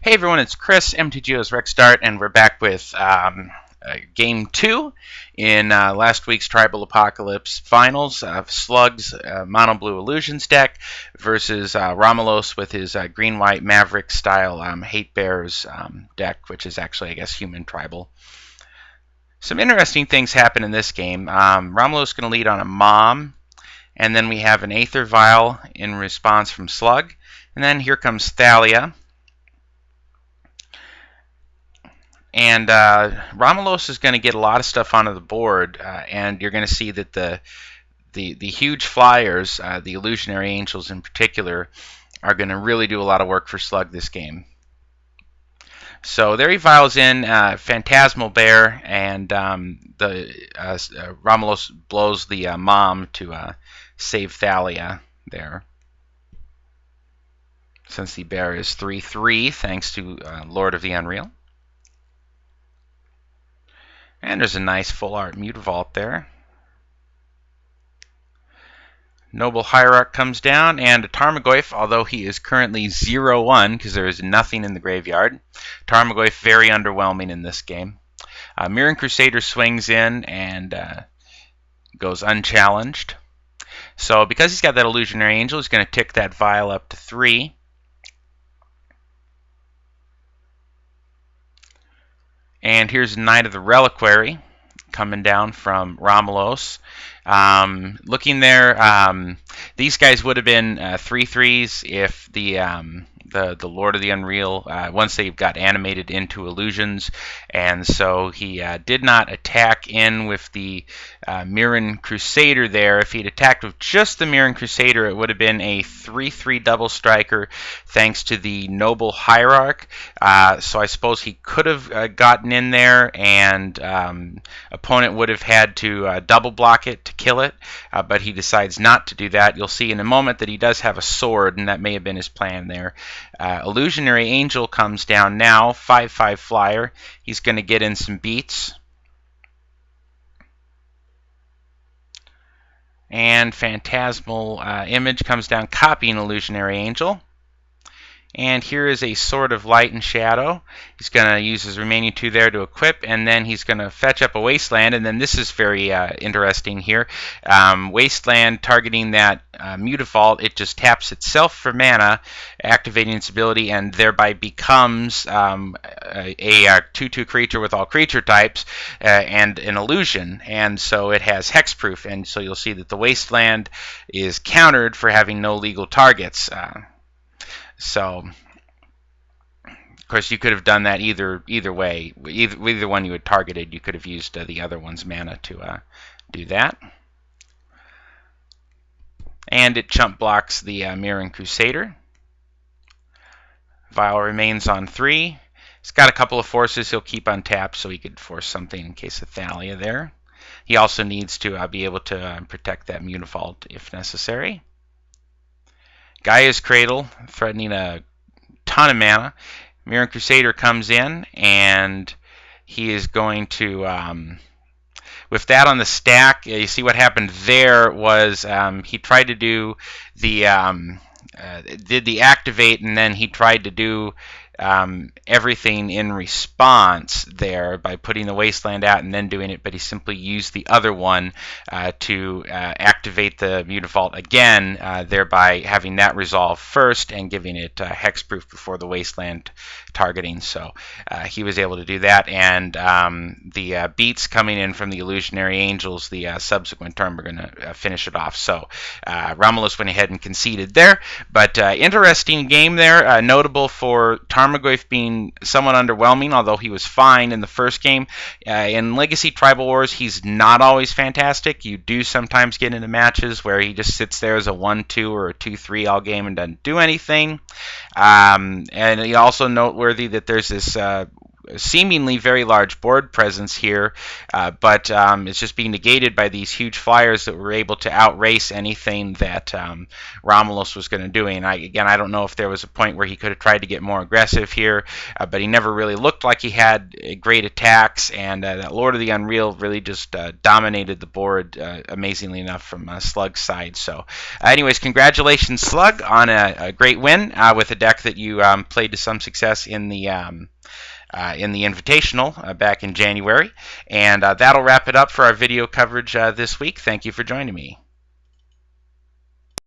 Hey everyone, it's Chris, MTGO's Rexstart, and we're back with Game 2 in last week's Tribal Apocalypse Finals of Slug's Mono Blue Illusions deck versus Romulos with his Green-White Maverick style Hate Bears deck, which is actually, I guess, Human Tribal. Some interesting things happen in this game. Romulos is going to lead on a Mom, and then we have an Aether Vial in response from Slug, and then here comes Thalia. And Romulos is going to get a lot of stuff onto the board, and you're going to see that the huge flyers, the Illusionary Angels in particular, are going to really do a lot of work for Slug this game. So there he vials in Phantasmal Bear, and Romulos blows the Mom to save Thalia there. Since the bear is 3/3, thanks to Lord of the Unreal. And there's a nice full art Mutavault there. Noble Hierarch comes down, and a Tarmogoyf, although he is currently 0-1 because there is nothing in the graveyard. Tarmogoyf very underwhelming in this game. Mirran Crusader swings in and goes unchallenged. So because he's got that Illusionary Angel, he's going to tick that vial up to 3. And here's Knight of the Reliquary coming down from Romulos. Looking there, these guys would have been 3/3s if the Lord of the Unreal, once they've got animated into illusions, and so he did not attack in with the Mirran Crusader there. If he'd attacked with just the Mirran Crusader, it would have been a 3/3 double striker thanks to the Noble Hierarch. So I suppose he could have gotten in there, and opponent would have had to double block it to kill it, but he decides not to do that. You'll see in a moment that he does have a sword, and that may have been his plan there. Illusionary Angel comes down now, 5/5 flyer. He's going to get in some beats. And Phantasmal Image comes down, copying Illusionary Angel. And here is a Sword of Light and Shadow. He's going to use his remaining 2 there to equip, and then he's going to fetch up a Wasteland, and then this is very interesting here. Wasteland targeting that Mutavault, it just taps itself for mana, activating its ability, and thereby becomes a 2/2 creature with all creature types and an illusion, and so it has hexproof, and so you'll see that the Wasteland is countered for having no legal targets. So, of course, you could have done that either way. Either one you had targeted, you could have used the other one's mana to do that. And it chump blocks the Mirran Crusader. Vial remains on 3. He's got a couple of forces he'll keep untapped so he could force something in case of Thalia there. He also needs to be able to protect that Mutavault if necessary. Gaia's Cradle, threatening a ton of mana. Mirran Crusader comes in, and he is going to, with that on the stack, you see what happened there was he tried to do the, did the activate, and then he tried to do everything in response there by putting the Wasteland out and then doing it, but he simply used the other one to activate the Mutavault again, thereby having that resolve first and giving it hexproof before the Wasteland targeting. So he was able to do that, and the beats coming in from the Illusionary Angels the subsequent turn are going to finish it off. So Romulos went ahead and conceded there, but interesting game there, notable for Tarmogoyf being somewhat underwhelming, although he was fine in the first game. In Legacy Tribal Wars, he's not always fantastic. You do sometimes get into matches where he just sits there as a 1/2 or a 2/3 all game and doesn't do anything. And also noteworthy that there's this seemingly very large board presence here, but it's just being negated by these huge flyers that were able to outrace anything that Romulus was going to do. And I don't know if there was a point where he could have tried to get more aggressive here, but he never really looked like he had great attacks, and that Lord of the Unreal really just dominated the board, amazingly enough, from Slug's side. So anyways, congratulations, Slug, on a great win with a deck that you played to some success in the Invitational back in January. And that'll wrap it up for our video coverage this week. Thank you for joining me.